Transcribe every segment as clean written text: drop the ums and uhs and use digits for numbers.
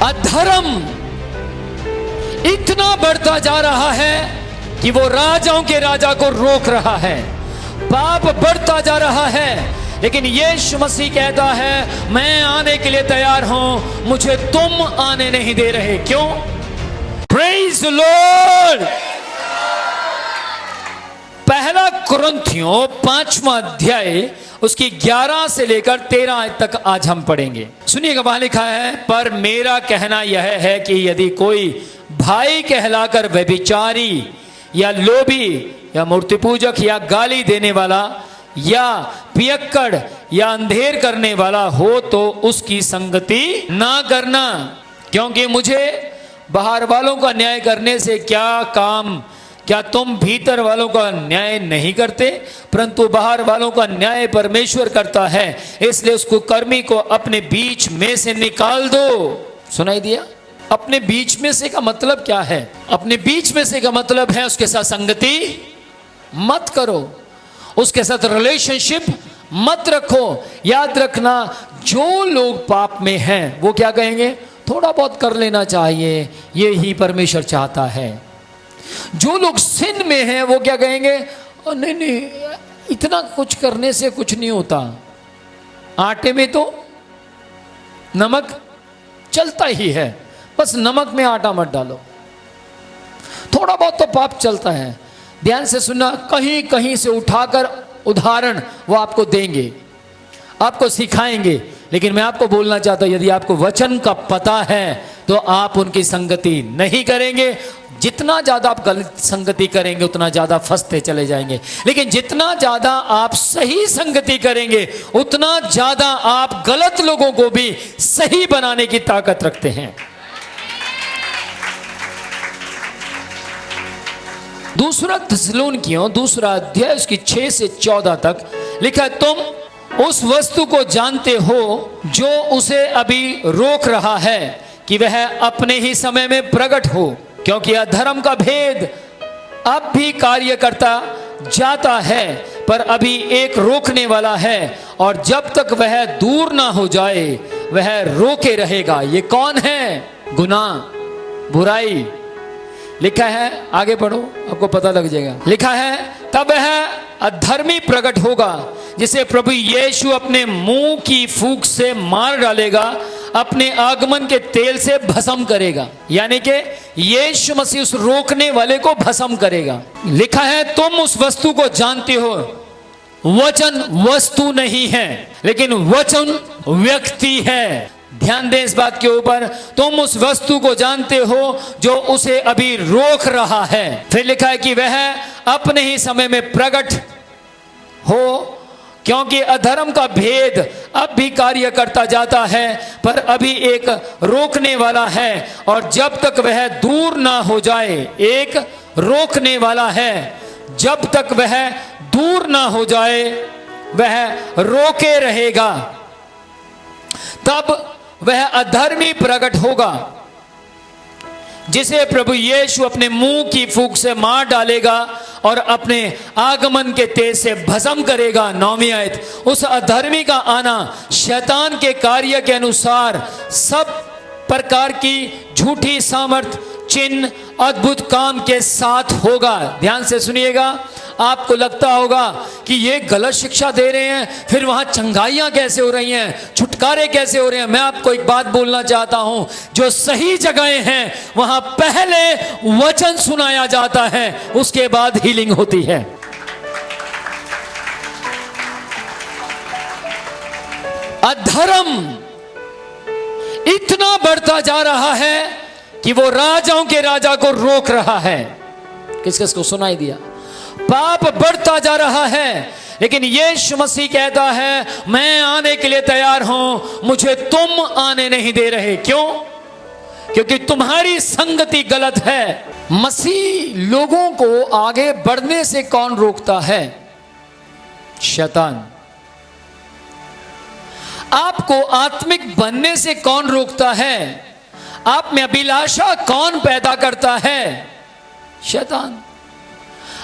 अधर्म इतना बढ़ता जा रहा है कि वो राजाओं के राजा को रोक रहा है। पाप बढ़ता जा रहा है, लेकिन यीशु मसीह कहता है मैं आने के लिए तैयार हूं, मुझे तुम आने नहीं दे रहे। क्यों? Praise the Lord. पहला कुरिन्थियों 5वां अध्याय उसकी 11 से लेकर 13 तक आज हम पढ़ेंगे। सुनिएगा, वहां लिखा है, पर मेरा कहना यह है कि यदि कोई भाई कहलाकर व्यभिचारी या लोभी या मूर्ति पूजक या गाली देने वाला या पियक्कड़ या अंधेर करने वाला हो तो उसकी संगति ना करना, क्योंकि मुझे बाहर वालों का न्याय करने से क्या काम? क्या तुम भीतर वालों का न्याय नहीं करते? परंतु बाहर वालों का न्याय परमेश्वर करता है, इसलिए उसको कर्मी को अपने बीच में से निकाल दो। सुनाई दिया? अपने बीच में से का मतलब क्या है? अपने बीच में से का मतलब है उसके साथ संगति मत करो, उसके साथ रिलेशनशिप मत रखो। याद रखना, जो लोग पाप में हैं वो क्या कहेंगे? थोड़ा बहुत कर लेना चाहिए, ये ही परमेश्वर चाहता है। जो लोग सिन में हैं वो क्या कहेंगे? नहीं नहीं, इतना कुछ करने से कुछ नहीं होता। आटे में तो नमक चलता ही है, बस नमक में आटा मत डालो। थोड़ा बहुत तो पाप चलता है। ध्यान से सुनना, कहीं कहीं से उठाकर उदाहरण वो आपको देंगे, आपको सिखाएंगे। लेकिन मैं आपको बोलना चाहता हूं, यदि आपको वचन का पता है तो आप उनकी संगति नहीं करेंगे। जितना ज्यादा आप गलत संगति करेंगे उतना ज्यादा फंसते चले जाएंगे, लेकिन जितना ज्यादा आप सही संगति करेंगे उतना ज्यादा आप गलत लोगों को भी सही बनाने की ताकत रखते हैं। दूसरा थिस्सलुनीकियों 2 अध्याय उसकी 6 से 14 तक लिखा है, तुम उस वस्तु को जानते हो जो उसे अभी रोक रहा है कि वह अपने ही समय में प्रकट हो, क्योंकि अधर्म का भेद अब भी कार्य करता जाता है, पर अभी एक रोकने वाला है, और जब तक वह दूर ना हो जाए वह रोके रहेगा। ये कौन है? गुनाह, बुराई। लिखा है, आगे पढ़ो आपको पता लग जाएगा। लिखा है, तब वह अधर्मी प्रकट होगा जिसे प्रभु यीशु अपने मुंह की फूंक से मार डालेगा, अपने आगमन के तेल से भस्म करेगा। यानी कि यीशु मसीह उस रोकने वाले को भस्म करेगा। लिखा है, तुम उस वस्तु को जानते हो। वचन वस्तु नहीं है, लेकिन वचन व्यक्ति है। ध्यान दें इस बात के ऊपर, तुम उस वस्तु को जानते हो जो उसे अभी रोक रहा है। फिर लिखा है कि वह अपने ही समय में प्रकट हो, क्योंकि अधर्म का भेद अब भी कार्य करता जाता है, पर अभी एक रोकने वाला है, और जब तक वह दूर ना हो जाए, एक रोकने वाला है, जब तक वह दूर ना हो जाए वह रोके रहेगा। तब वह अधर्मी प्रकट होगा जिसे प्रभु यीशु अपने मुंह की फूंक से मार डालेगा और अपने आगमन के तेज से भस्म करेगा। 9वीं आयत, उस अधर्मी का आना शैतान के कार्य के अनुसार सब प्रकार की झूठी सामर्थ, चिन्ह, अद्भुत काम के साथ होगा। ध्यान से सुनिएगा, आपको लगता होगा कि ये गलत शिक्षा दे रहे हैं, फिर वहां चंगाइयां कैसे हो रही हैं, छुटकारे कैसे हो रहे हैं। मैं आपको एक बात बोलना चाहता हूं, जो सही जगहें हैं वहां पहले वचन सुनाया जाता है, उसके बाद हीलिंग होती है। अधर्म इतना बढ़ता जा रहा है कि वो राजाओं के राजा को रोक रहा है। किस किस को सुनाई दिया? पाप बढ़ता जा रहा है, लेकिन यीशु मसीह कहता है मैं आने के लिए तैयार हूं, मुझे तुम आने नहीं दे रहे। क्यों? क्योंकि तुम्हारी संगति गलत है। मसीह लोगों को आगे बढ़ने से कौन रोकता है? शैतान। आपको आत्मिक बनने से कौन रोकता है? आप में अभिलाषा कौन पैदा करता है? शैतान।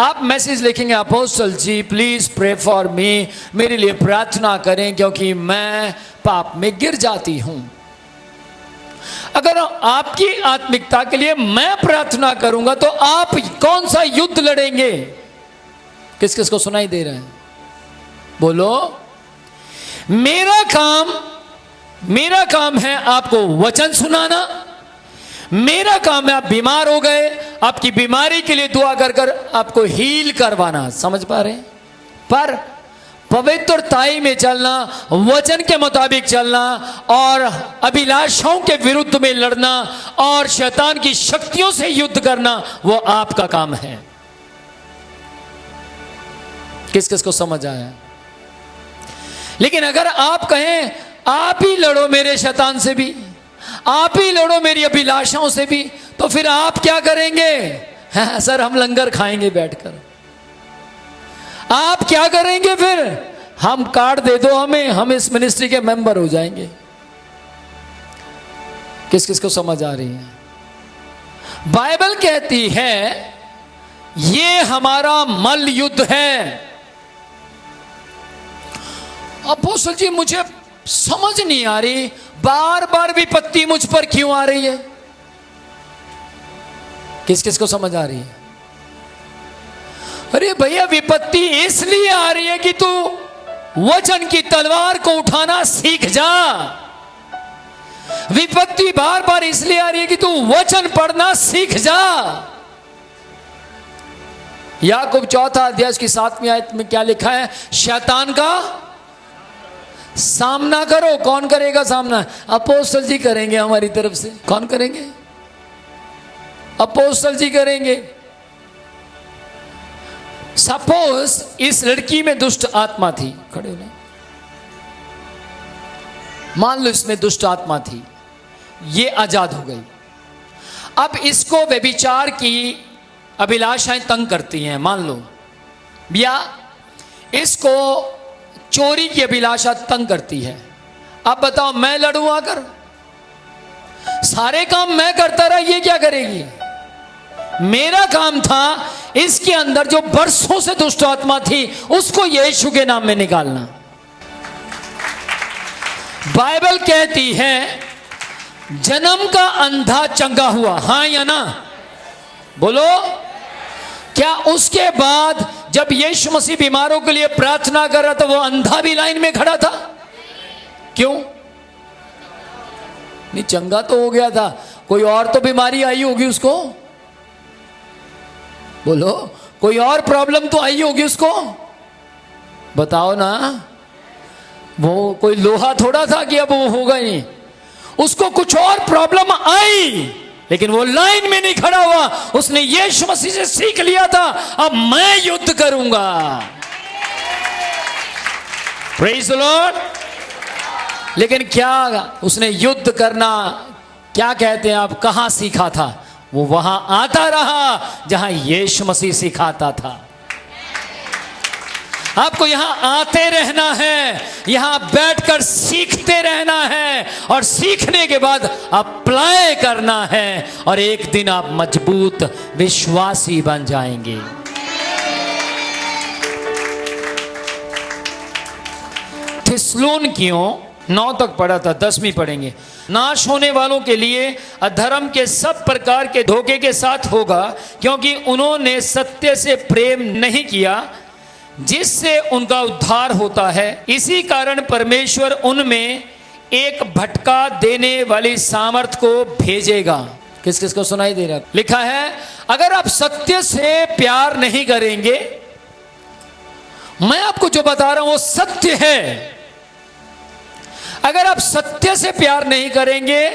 आप मैसेज लिखेंगे, apostle ji please pray for me, मेरे लिए प्रार्थना करें क्योंकि मैं पाप में गिर जाती हूं। अगर आपकी आत्मिकता के लिए मैं प्रार्थना करूंगा तो आप कौन सा युद्ध लड़ेंगे? किस किस को सुनाई दे रहा है? बोलो। मेरा काम है आपको वचन सुनाना। मेरा काम है, आप बीमार हो गए, आपकी बीमारी के लिए दुआ कर कर आपको हील करवाना। समझ पा रहे हैं? पर पवित्रताई में चलना, वचन के मुताबिक चलना और अभिलाषाओं के विरुद्ध में लड़ना और शैतान की शक्तियों से युद्ध करना, वो आपका काम है। किस किस को समझ आया? लेकिन अगर आप कहें आप ही लड़ो मेरे शैतान से भी, आप ही लड़ो मेरी अभिलाषाओं से भी, तो फिर आप क्या करेंगे? हाँ, सर हम लंगर खाएंगे बैठकर। आप क्या करेंगे फिर? हम कार्ड दे दो हमें, हम इस मिनिस्ट्री के मेंबर हो जाएंगे। किस किस को समझ आ रही है? बाइबल कहती है ये हमारा मल्ल युद्ध है। अपोस्तल जी मुझे समझ नहीं आ रही, बार बार विपत्ति मुझ पर क्यों आ रही है? किस किस को समझ आ रही है? अरे भैया विपत्ति इसलिए आ रही है कि तू वचन की तलवार को उठाना सीख जा। विपत्ति बार बार इसलिए आ रही है कि तू वचन पढ़ना सीख जा। याकूब 4 अध्याय की 7वीं आयत में क्या लिखा है? शैतान का सामना करो। कौन करेगा सामना? अपोस्तल जी करेंगे हमारी तरफ से। कौन करेंगे? अपोस्तल जी करेंगे। सपोज इस लड़की में दुष्ट आत्मा थी, खड़े होना, मान लो इसमें दुष्ट आत्मा थी, ये आजाद हो गई। अब इसको व्यभिचार की अभिलाषाएं तंग करती हैं, मान लो, या इसको चोरी की अभिलाषा तंग करती है। अब बताओ मैं लड़ूं आकर? सारे काम मैं करता रहा, ये क्या करेगी? मेरा काम था इसके अंदर जो बरसों से दुष्ट आत्मा थी उसको यीशु के नाम में निकालना। बाइबल कहती है जन्म का अंधा चंगा हुआ, हां या ना? बोलो। क्या उसके बाद जब यीशु मसीह बीमारों के लिए प्रार्थना कर रहा था वो अंधा भी लाइन में खड़ा था? क्यों नहीं? चंगा तो हो गया था, कोई और तो बीमारी आई होगी उसको। बोलो, कोई और प्रॉब्लम तो आई होगी उसको, बताओ ना। वो कोई लोहा थोड़ा था कि अब वो होगा नहीं, उसको कुछ और प्रॉब्लम आई, लेकिन वो लाइन में नहीं खड़ा हुआ। उसने यीशु मसीह से सीख लिया था अब मैं युद्ध करूंगा। Praise the Lord. लेकिन क्या उसने युद्ध करना, क्या कहते हैं आप, कहां सीखा था? वो वहां आता रहा जहां यीशु मसीह सिखाता था। आपको यहां आते रहना है, यहां बैठकर सीखते रहना है और सीखने के बाद अप्लाई करना है और एक दिन आप मजबूत विश्वासी बन जाएंगे। थिस्सलुनीकियों 9 तक पढ़ा था, 10वीं पढ़ेंगे। नाश होने वालों के लिए अधर्म के सब प्रकार के धोखे के साथ होगा, क्योंकि उन्होंने सत्य से प्रेम नहीं किया जिससे उनका उद्धार होता है। इसी कारण परमेश्वर उनमें एक भटका देने वाली सामर्थ को भेजेगा। किस किस को सुनाई दे रहा? लिखा है अगर आप सत्य से प्यार नहीं करेंगे, मैं आपको जो बता रहा हूं वो सत्य है। अगर आप सत्य से प्यार नहीं करेंगे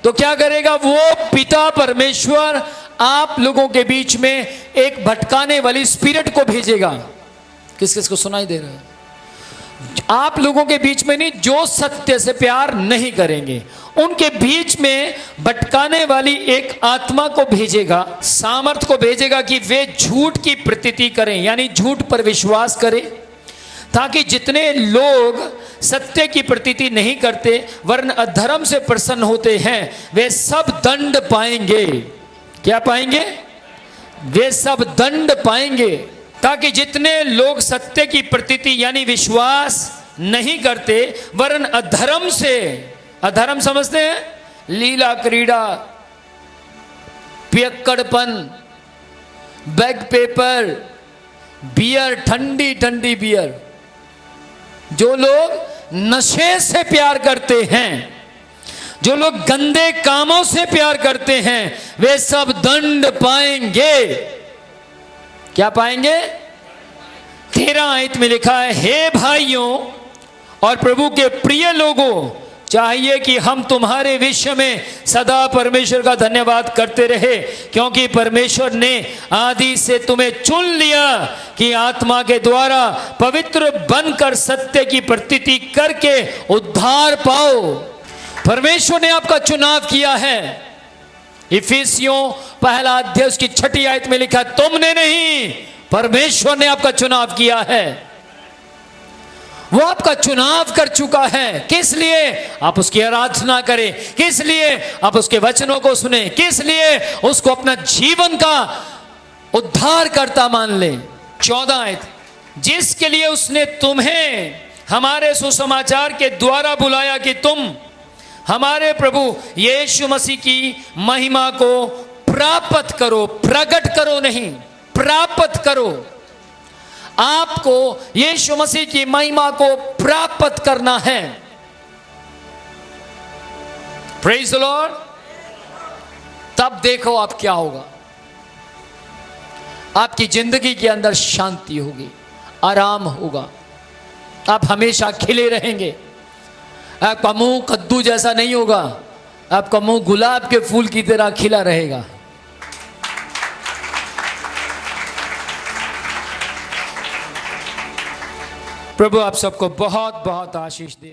तो क्या करेगा? वो पिता परमेश्वर आप लोगों के बीच में एक भटकाने वाली स्पिरिट को भेजेगा। किस किस को सुनाई दे रहा है? आप लोगों के बीच में नहीं, जो सत्य से प्यार नहीं करेंगे उनके बीच में भटकाने वाली एक आत्मा को भेजेगा, सामर्थ को भेजेगा कि वे झूठ की प्रतीति करें, यानी झूठ पर विश्वास करें, ताकि जितने लोग सत्य की प्रतीति नहीं करते वरन अधर्म से प्रसन्न होते हैं वे सब दंड पाएंगे। क्या पाएंगे? वे सब दंड पाएंगे। ताकि जितने लोग सत्य की प्रतीति यानी विश्वास नहीं करते वरन अधर्म से, अधर्म समझते हैं लीला क्रीड़ा, पियक्कड़पन, बैग पेपर, बियर, ठंडी ठंडी बियर। जो लोग नशे से प्यार करते हैं, जो लोग गंदे कामों से प्यार करते हैं, वे सब दंड पाएंगे। क्या पाएंगे? 13 आयत में लिखा है, हे भाइयों और प्रभु के प्रिय लोगों, चाहिए कि हम तुम्हारे विषय में सदा परमेश्वर का धन्यवाद करते रहे, क्योंकि परमेश्वर ने आदि से तुम्हें चुन लिया कि आत्मा के द्वारा पवित्र बनकर सत्य की प्रतीति करके उद्धार पाओ। परमेश्वर ने आपका चुनाव किया है। इफिसियों 1 अध्याय उसकी 6 आयत में लिखा, तुमने नहीं, परमेश्वर ने आपका चुनाव किया है। वो आपका चुनाव कर चुका है। किस लिए? आप उसकी आराधना करें। किस लिए? आप उसके वचनों को सुने। किस लिए? उसको अपना जीवन का उद्धार करता मान ले। 14 आयत, जिसके लिए उसने तुम्हें हमारे सुसमाचार के द्वारा बुलाया कि तुम हमारे प्रभु यीशु मसीह की महिमा को प्राप्त करो, प्रकट करो नहीं, प्राप्त करो। आपको यीशु मसीह की महिमा को प्राप्त करना है। Praise the Lord. तब देखो आप क्या होगा। आपकी जिंदगी के अंदर शांति होगी, आराम होगा, आप हमेशा खिले रहेंगे। आपका मुंह कद्दू जैसा नहीं होगा, आपका मुंह गुलाब के फूल की तरह खिला रहेगा। प्रभु आप सबको बहुत बहुत आशीष दे।